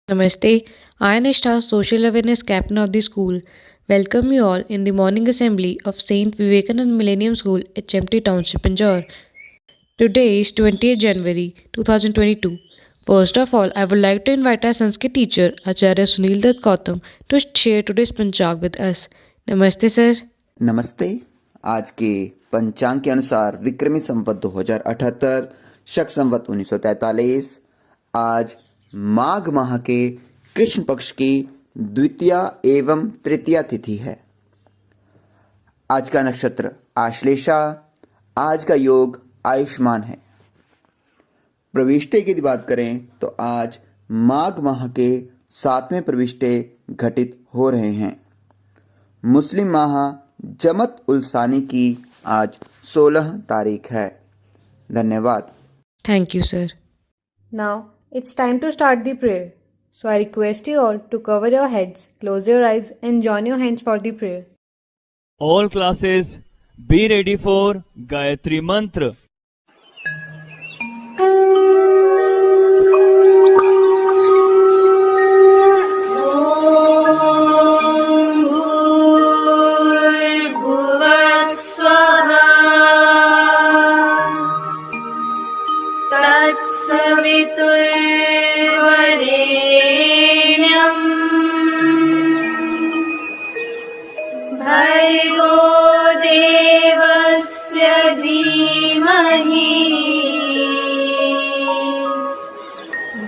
Namaste. I, Nishtha, Social Awareness Captain of the school, welcome you all in the morning assembly of Saint Vivekanand Millennium School at Chempty Township, Pinjore. Today is 20th January 2022. First of all, I would like to invite our Sanskrit teacher, Acharya Sunil Dutt Gautam, to share today's Panchang with us. Namaste, sir. नमस्ते। आज के पंचांग के अनुसार विक्रमी संवत 2078, शक संवत 1943, आज माघ माह के कृष्ण पक्ष की द्वितीया एवं तृतीया तिथि है। आज का नक्षत्र आश्लेषा, आज का योग आयुष्मान है। प्रविष्टे की बात करें तो आज माघ माह के 7वें प्रविष्टे घटित हो रहे हैं। मुस्लिम माह जमत उलसानी की आज 16 तारीख है। धन्यवाद। Thank you, sir. Now it's time to start the prayer. So I request you all to cover your heads, close your eyes, and join your hands for the prayer. All classes be ready for Gayatri Mantra. भर्गो देवस्य धीमहि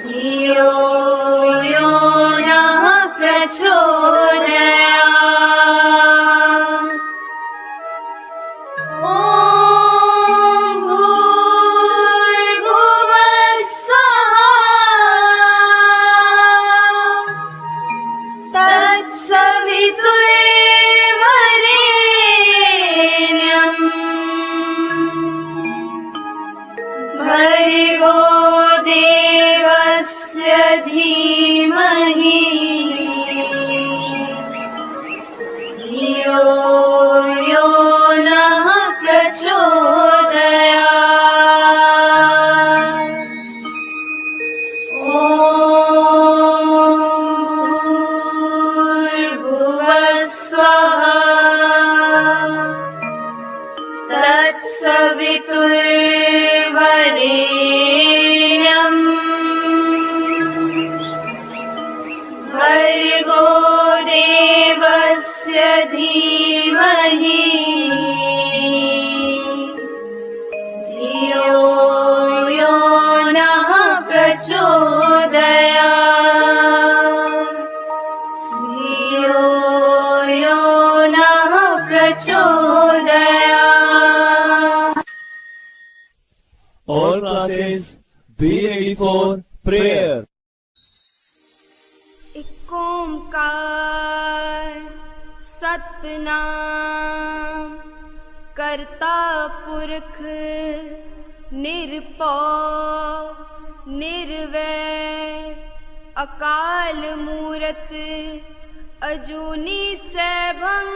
धियो यो नः प्रचोदयात्। ॐ भूर्भुवः स्वः तत्सवितुर्वरेण्यम् भर्गो देवस्य धीमहि धियो यो नः प्रचोदयात्। ॐ भूर्भुवः स्वः तत्सवितुर्वरेण्यम् भर्गो देवस्य धीमहि धियो यो नः प्रचोदयात्। धियो यो नः प्रचोदयात्। All classes be ready for prayer. एक ओंकार सतनाम करता पुरख निरपौ निर्वैर अकाल मूरत अजूनी सैभं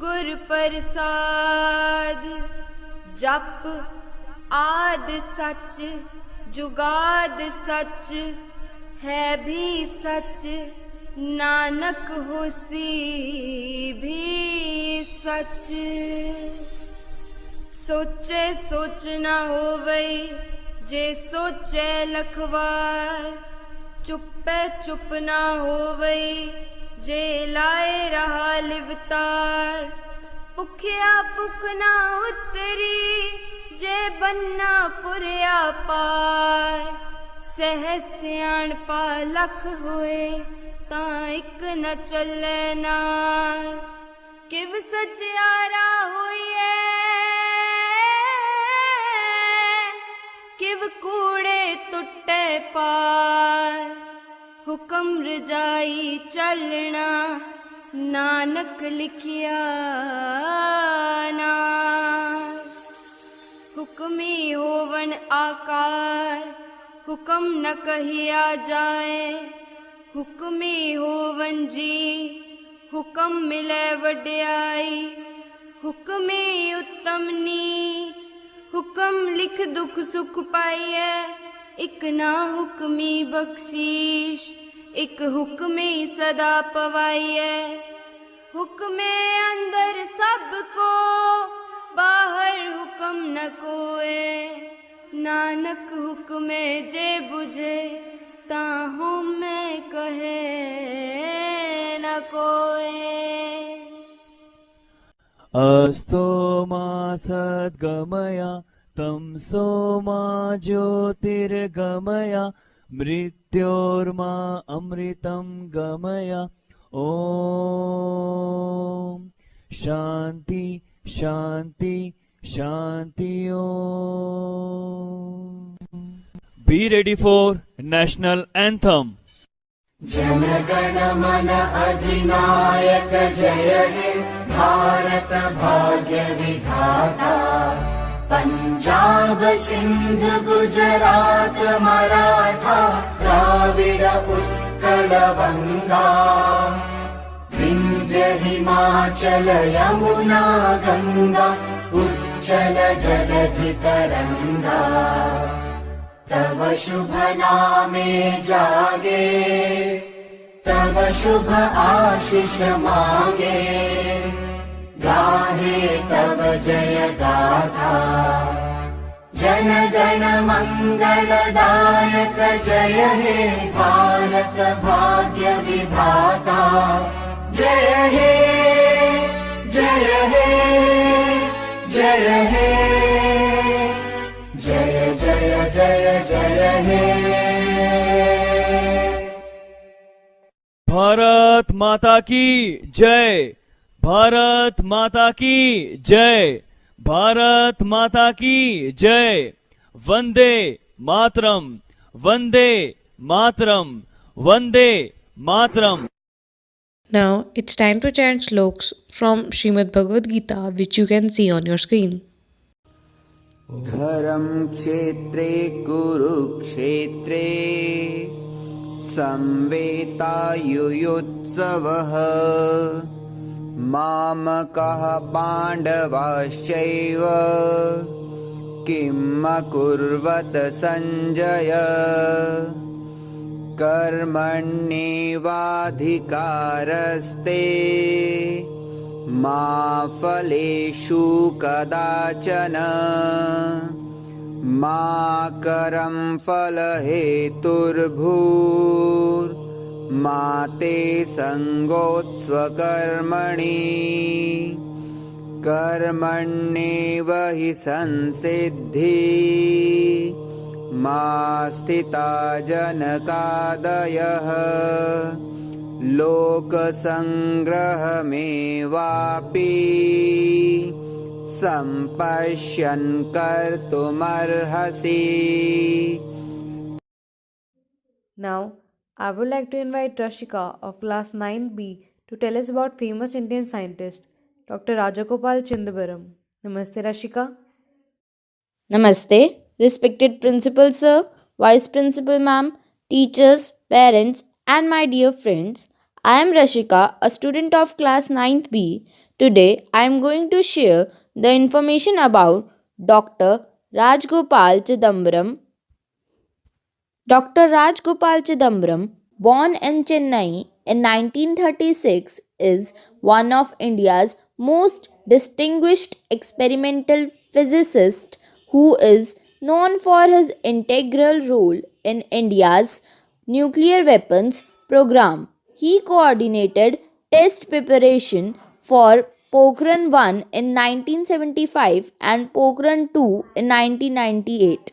गुर प्रसाद। जप आद सच जुगाद सच है भी सच नानक होसी भी सच। सोचे सोच न होवई जे सोचे लखवार चुप्पे चुप न होवई जे लाए रहा लिवतार। भुखिया भुख न उतरी जे बन्ना पुरिया पार। सह सियाणपा लख होए तां इक न चले नाल। किव सचियारा होइए किव कूड़े टुटे पार। हुक्म रजाई चलना नानक लिखिया नाल। हुक्मी होवन आकार हुक्म न कहिया जाए। हुक्मी होवन जी हुक्म मिले वड्याई। हुक्मी उत्तम नीच हुक्म लिख दुख सुख पाइए। एक ना हुक्मी बख्शीश एक हुक्मे सदा पवाइए हुक्मे अंदर सबको बाहर हुक्म न कोए नानक हुक्मे जे बुझे ताहू में कहे न कोए अस्तो मा सद्गमय तमसो मा ज्योतिर्गमय मृत्योर्मा अमृतं गमय ॐ शान्ति शान्ति शान्ति ॐ Be ready for national anthem. जनगण मन अधिनायक जय हे भारत भाग्य विधाता पंजाब सिंध गुजरात मराठा द्राविड उत्कल बंगा विंध्य हिमाचल यमुना गंगा उच्चल जलधि तरंगा तव शुभ नामे जागे तव शुभ आशीष मांगे गाहे तव जय गाथा जन गण मंगलदायक जय हे भारत भाग्य विधाता जय हे जय हे जय हे जय जय जय जय हे भारत माता की जय भारत माता की जय भारत माता की जय Vande Mataram Vande Mataram Vande Mataram Now it's time to chant shloks from Srimad Bhagwat Gita, which you can see on your screen. धर्म क्षेत्रे कुरुक्षेत्रे संवेतायुयुत्सवः मामकः पाण्डवाश्चैव किम् अकुर्वत सञ्जय कर्मण्येवाधिकारस्ते मा फलेषु कदाचन मा करं फलहेतुर्भूर्मा ते सङ्गोत्स्वकर्मणि कर्मण्येव हि संसिद्धि मा स्थिता जनकादयः लोकसङ्ग्रहमेवापि सम्पश्यन् कर्तुमर्हसि. Now, I would like to invite Rashika of class 9B to tell us about famous Indian scientist Dr. Rajagopal Chidambaram. Namaste Rashika. Namaste, respected Principal Sir, Vice Principal Ma'am, teachers, parents, and my dear friends. I am Rashika, a student of class 9th B. Today, I am going to share the information about Dr. Rajagopal Chidambaram. Dr. Rajagopal Chidambaram, born in Chennai in 1936, is one of India's most distinguished experimental physicists who is known for his integral role in India's nuclear weapons program. He coordinated test preparation for Pokhran 1 in 1975 and Pokhran 2 in 1998.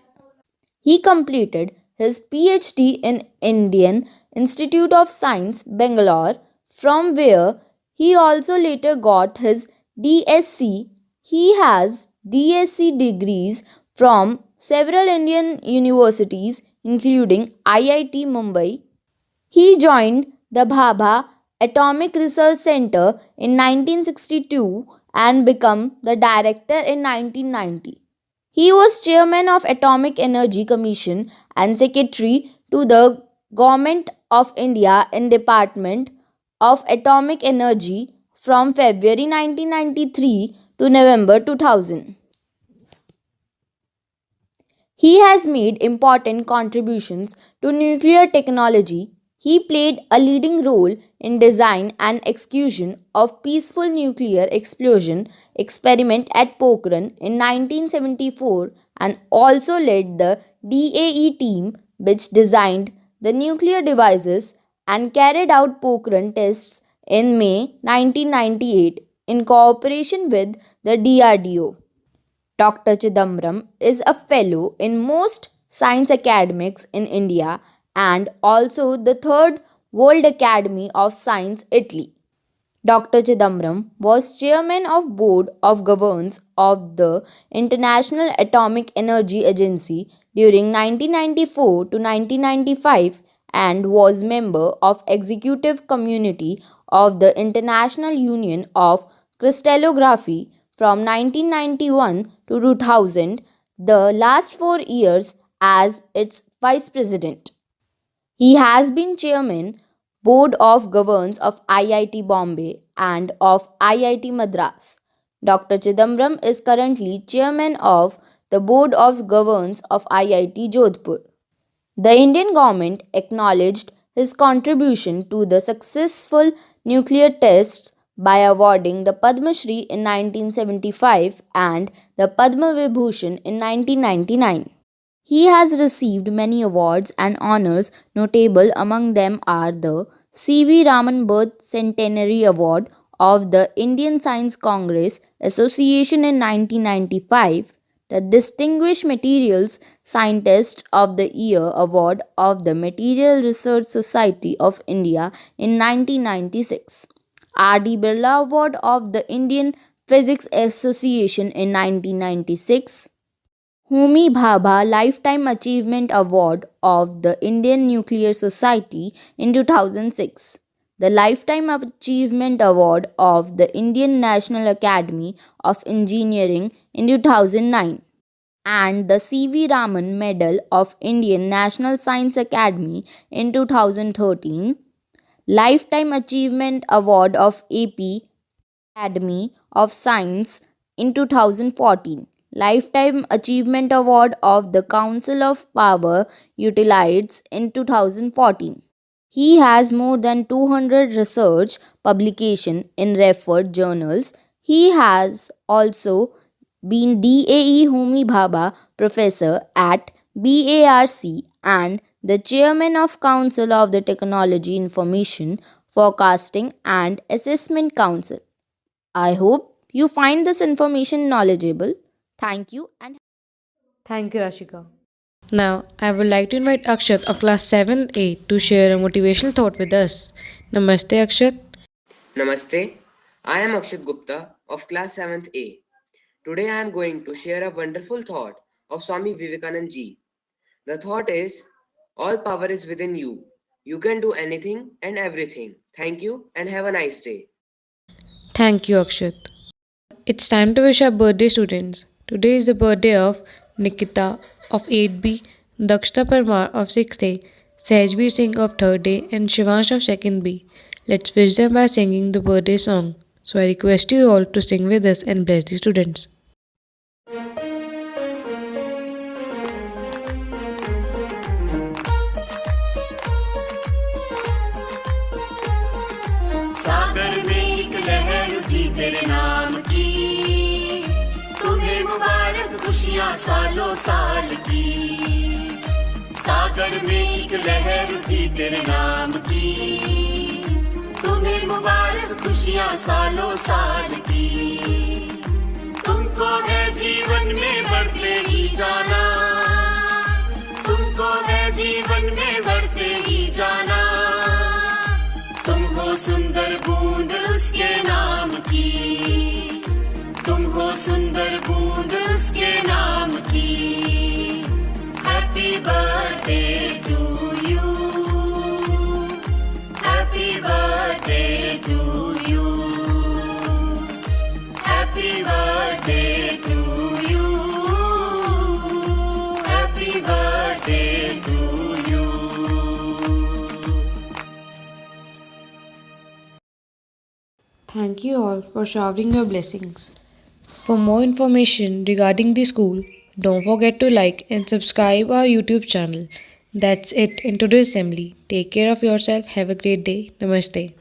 He completed his PhD in Indian Institute of Science, Bangalore, from where he also later got his DSc. He has DSc degrees from several Indian universities, including IIT Mumbai. He joined the Bhabha Atomic Research Center in 1962 and became the director in 1990. He was chairman of Atomic Energy Commission and secretary to the Government of India in Department of Atomic Energy from February 1993 to November 2000. He has made important contributions to nuclear technology. He played a leading role in design and execution of peaceful nuclear explosion experiment at Pokhran in 1974 and also led the DAE team which designed the nuclear devices and carried out Pokhran tests in May 1998 in cooperation with the DRDO. Dr. Chidambaram is a fellow in most science academics in India and also the third World Academy of Science Italy. Dr. Chidambaram was chairman of board of governors of the International Atomic Energy Agency during 1994 to 1995 and was member of executive committee of the International Union of Crystallography from 1991 to 2000, the last 4 years as its vice president. He has been chairman Board of Governors of IIT Bombay and of IIT Madras. Dr. Chidambaram is currently chairman of the Board of Governors of IIT Jodhpur. The Indian government acknowledged his contribution to the successful nuclear tests by awarding the Padma Shri in 1975 and the Padma Vibhushan in 1999. He has received many awards and honors. Notable among them are the C.V. Raman Birth Centenary Award of the Indian Science Congress Association in 1995, the Distinguished Materials Scientist of the Year Award of the Material Research Society of India in 1996, R.D. Birla Award of the Indian Physics Association in 1996, Homi Bhabha Lifetime Achievement Award of the Indian Nuclear Society in 2006, the Lifetime Achievement Award of the Indian National Academy of Engineering in 2009, and the C.V. Raman Medal of Indian National Science Academy in 2013, Lifetime Achievement Award of AP Academy of Science in 2014, Lifetime Achievement Award of the Council of Power Utilities in 2014. He has more than 200 research publications in referred journals. He has also been DAE Homi Bhabha Professor at BARC and the Chairman of Council of the Technology Information Forecasting and Assessment Council. I hope you find this information knowledgeable. Thank you and Thank you, Rashika. Now, I would like to invite Akshat of class 7A to share a motivational thought with us. Namaste, Akshat. Namaste, I am Akshat Gupta of class 7th A. Today I am going to share a wonderful thought of Swami Vivekanand ji. The thought is, all power is within you. You can do anything and everything. Thank you and have a nice day. Thank you, Akshat. It's time to wish our birthday students. Today is the birthday of Nikita of 8B, Dakshta Parmar of 6th A, Sehjveer Singh of 3rd A, and Shivansh of 2nd B. Let's wish them by singing the birthday song. So I request you all to sing with us and bless the students. सागर में एक लहर उठी तेरे नाम की, तुम्हें मुबारक खुशियाँ सालों साल की। सागर में एक लहर उठी तेरे नाम की, तुम्हें मुबारक खुशियाँ सालों साल की। तुमको है जीवन में बढ़ते ही जाना, तुमको है जीवन में बढ़ते ही जाना। तुम हो सुंदर बूंद उसके नाम की, तुम हो सुंदर बूंद उसके नाम की। Happy birthday to you, happy birthday to you, happy birthday to you, happy birthday to you. Thank you all for showering your blessings. For more information regarding the school, Don't forget to like and subscribe our YouTube channel. That's it in today's assembly. Take care of yourself. Have a great day. Namaste.